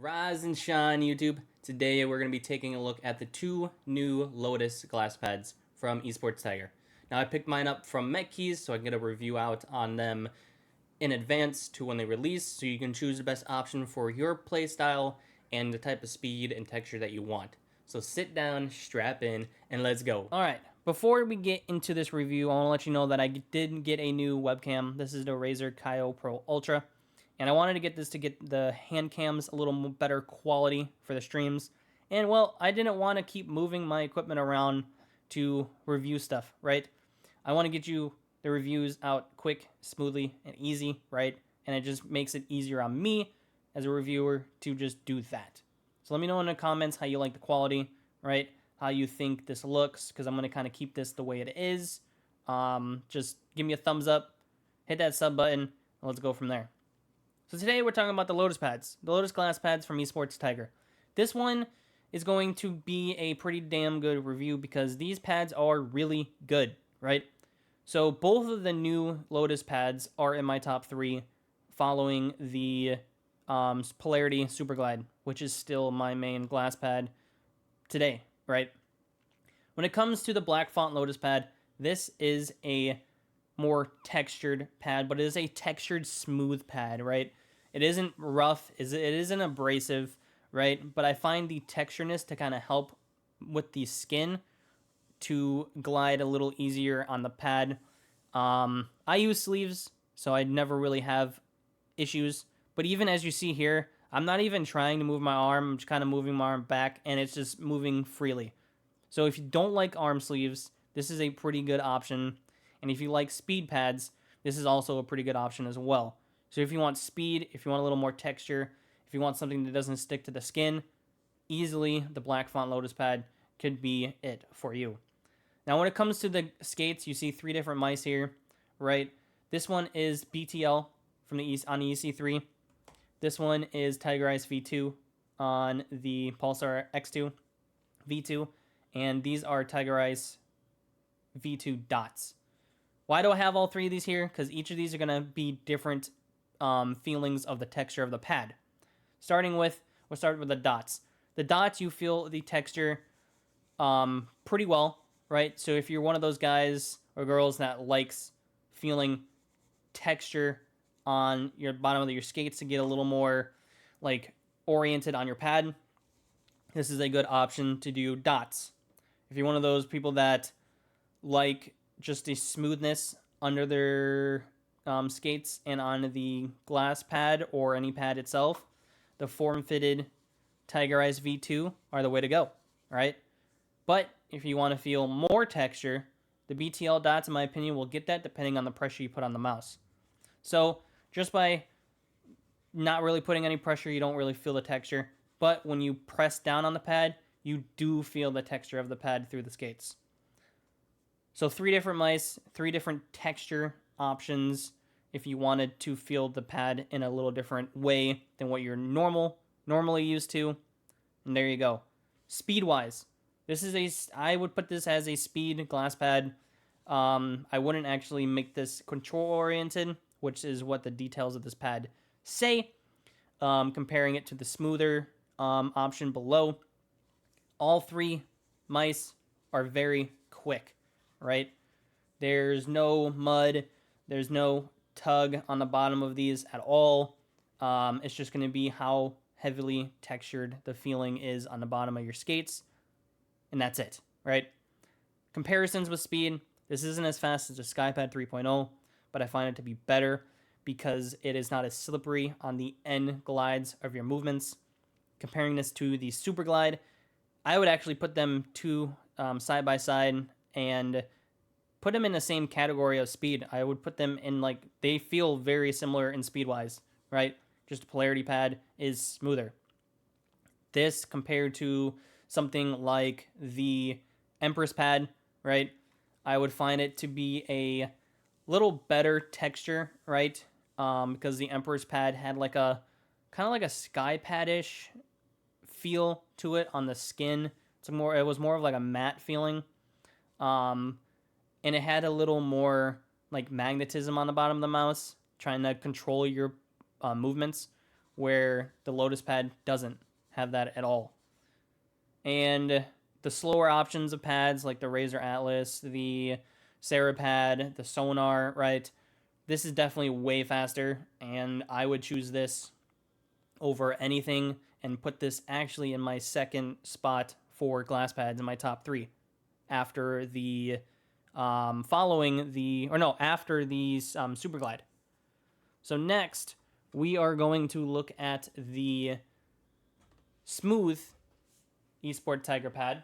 Rise and shine, YouTube. Today we're going to be taking a look at the two new Lotus glass pads from EspTiger. Now I picked mine up from MetKeys so I can get a review out on them in advance to when they release, so you can choose the best option for your playstyle and the type of speed and texture that you want. So sit down, strap in, and let's go. Alright, before we get into this review, I want to let you know that I did get a new webcam. This is the Ryse Kaio Pro Ultra. And I wanted to get this to get the hand cams a little better quality for the streams. And, well, I didn't want to keep moving my equipment around to review stuff, right? I want to get you the reviews out quick, smoothly, and easy, right? And it just makes it easier on me as a reviewer to just do that. So let me know in the comments how you like the quality, right? How you think this looks, because I'm going to kind of keep this the way it is. Just give me a thumbs up, hit that sub button, and let's go from there. So today we're talking about the Lotus pads, the Lotus glass pads from EspTiger. This one is going to be a pretty damn good review because these pads are really good, right? So both of the new Lotus pads are in my top 3 following the Polarity Super Glide, which is still my main glass pad today, right? When it comes to the black font Lotus pad, this is a more textured pad, but it is a textured smooth pad, right? It isn't rough, it isn't abrasive, right? But I find the textureness to kind of help with the skin to glide a little easier on the pad. I use sleeves, so I never really have issues. But even as you see here, I'm not even trying to move my arm. I'm just kind of moving my arm back, and it's just moving freely. So if you don't like arm sleeves, this is a pretty good option. And if you like speed pads, this is also a pretty good option as well. So if you want speed, if you want a little more texture, if you want something that doesn't stick to the skin, easily the black font Lotus pad could be it for you. Now when it comes to the skates, you see 3 different mice here, right? This one is BTL from on the EC3. This one is Tiger Ryse V2 on the Pulsar X2 V2. And these are Tiger Ryse V2 dots. Why do I have all 3 of these here? Because each of these are going to be different feelings of the texture of the pad. We'll start with the dots. The dots, you feel the texture pretty well, right? So if you're one of those guys or girls that likes feeling texture on your bottom of your skates to get a little more like oriented on your pad, this is a good option to do dots. If you're one of those people that like just the smoothness under their skates and on the glass pad or any pad itself, the form-fitted Tiger Ryse V2 are the way to go, right? But if you want to feel more texture, the BTL dots, in my opinion, will get that depending on the pressure you put on the mouse. So just by not really putting any pressure, you don't really feel the texture. But when you press down on the pad, you do feel the texture of the pad through the skates. So 3 different mice, 3 different texture options if you wanted to feel the pad in a little different way than what you're normally used to. And there you go. Speed-wise, I would put this as a speed glass pad. I wouldn't actually make this control-oriented, which is what the details of this pad say. Comparing it to the smoother option below, all 3 mice are very quick, right? There's no mud, there's no tug on the bottom of these at all. It's just going to be how heavily textured the feeling is on the bottom of your skates, and that's it, right? Comparisons with speed, this isn't as fast as the Skypad 3.0, but I find it to be better because it is not as slippery on the end glides of your movements. Comparing this to the Super Glide, I would actually put them 2 side by side and put them in the same category of speed. I would put them in, like, they feel very similar in speed-wise, right? Just a polarity pad is smoother. This compared to something like the Empress pad, right? I would find it to be a little better texture, right? Because the Empress pad had like a kind of like a sky pad-ish feel to it on the skin. It was more of like a matte feeling. And it had a little more like magnetism on the bottom of the mouse, trying to control your movements. where the Lotus pad doesn't have that at all. And the slower options of pads like the Razer Atlas, the Serapad, the Sonar, right? This is definitely way faster, and I would choose this over anything and put this actually in my second spot for glass pads in my top three after the after the Super Glide. So next, we are going to look at the smooth EspTiger pad.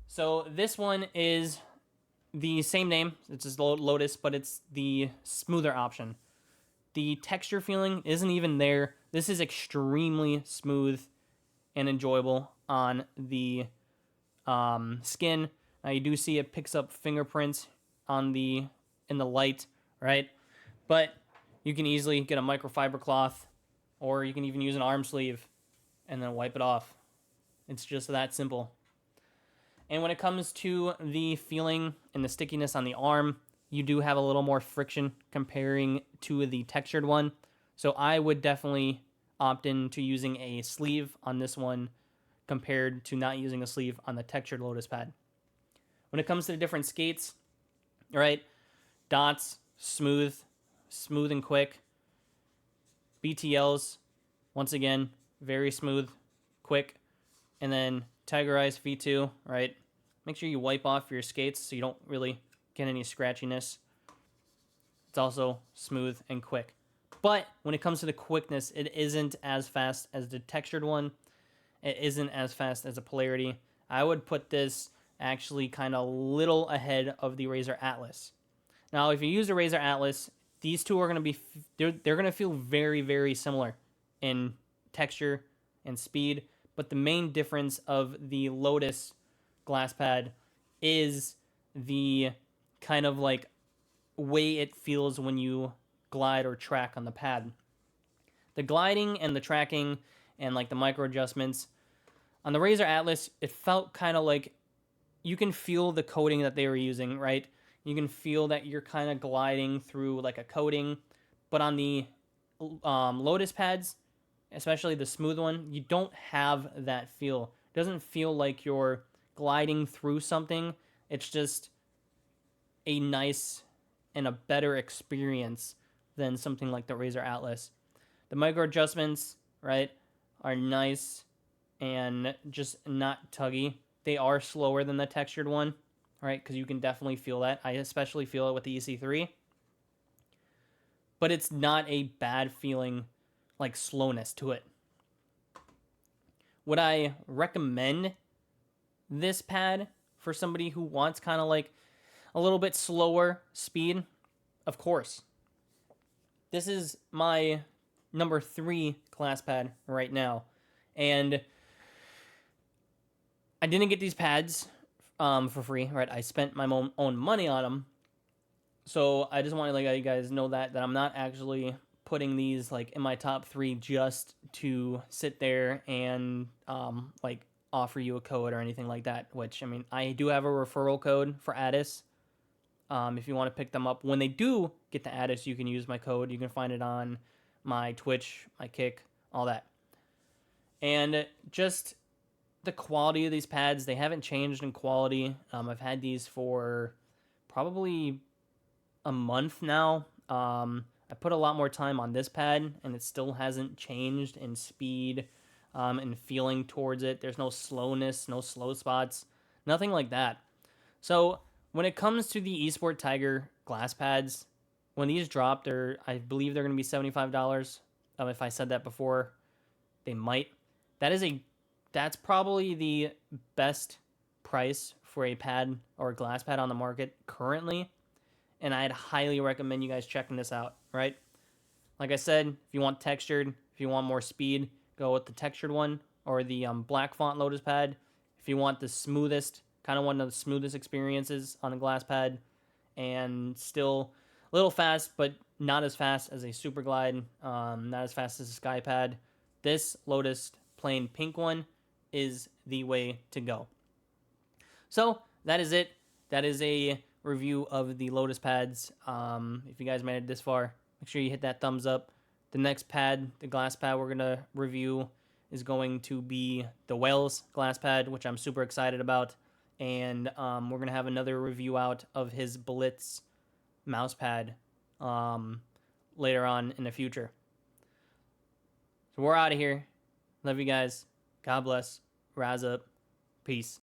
So this one is the same name. It's just Lotus, but it's the smoother option. The texture feeling isn't even there. This is extremely smooth and enjoyable on the skin. Now you do see it picks up fingerprints in the light, right? But you can easily get a microfiber cloth, or you can even use an arm sleeve and then wipe it off. It's just that simple. And when it comes to the feeling and the stickiness on the arm, you do have a little more friction comparing to the textured one. So I would definitely opt into using a sleeve on this one compared to not using a sleeve on the textured Lotus pad. When it comes to the different skates, right? Dots, smooth and quick. BTLs, once again, very smooth, quick. And then Tiger Ryse V2, right? Make sure you wipe off your skates so you don't really get any scratchiness. It's also smooth and quick. But when it comes to the quickness, it isn't as fast as the textured one. It isn't as fast as a Polarity. I would put this actually kind of little ahead of the Razer Atlas. Now, if you use the Razer Atlas, these two are going to be, they're going to feel very, very similar in texture and speed. But the main difference of the Lotus glass pad is the kind of like way it feels when you glide or track on the pad. The gliding and the tracking and like the micro adjustments on the Razer Atlas, it felt kind of like you can feel the coating that they were using, right? You can feel that you're kind of gliding through like a coating. But on the Lotus pads, especially the smooth one, you don't have that feel. It doesn't feel like you're gliding through something. It's just a nice and a better experience than something like the Razer Atlas. The micro adjustments, right, are nice and just not tuggy. They are slower than the textured one, right, because you can definitely feel that. I especially feel it with the EC3. But it's not a bad feeling like slowness to it. Would I recommend this pad for somebody who wants kind of like a little bit slower speed? Of course. This is my number 3 class pad right now. And I didn't get these pads for free, right? I spent my own money on them. So I just want to let you guys know that I'm not actually putting these like in my top 3 just to sit there and like offer you a code or anything like that. Which, I mean, I do have a referral code for Addis. If you want to pick them up, when they do get to Addis, you can use my code. You can find it on my Twitch, my Kick, all that. And just the quality of these pads, they haven't changed in quality. I've had these for probably a month now. I put a lot more time on this pad, and it still hasn't changed in speed and feeling towards it. There's no slowness, no slow spots, nothing like that. So when it comes to the EspTiger glass pads, when these drop, I believe they're going to be $75. If I said that before, they might. That's probably the best price for a pad or a glass pad on the market currently. And I'd highly recommend you guys checking this out, right? Like I said, if you want textured, if you want more speed, go with the textured one or the black font Lotus pad. If you want the smoothest, kind of one of the smoothest experiences on a glass pad and still a little fast, but not as fast as a Super Glide, not as fast as a Sky pad, this Lotus plain pink one is the way to go. So that is it. That is a review of the Lotus pads. If you guys made it this far, make sure you hit that thumbs up. The next pad, the glass pad we're going to review is going to be the Wales glass pad, which I'm super excited about. And we're going to have another review out of his Blitz mouse pad later on in the future. So we're out of here. Love you guys. God bless. Rise up. Peace.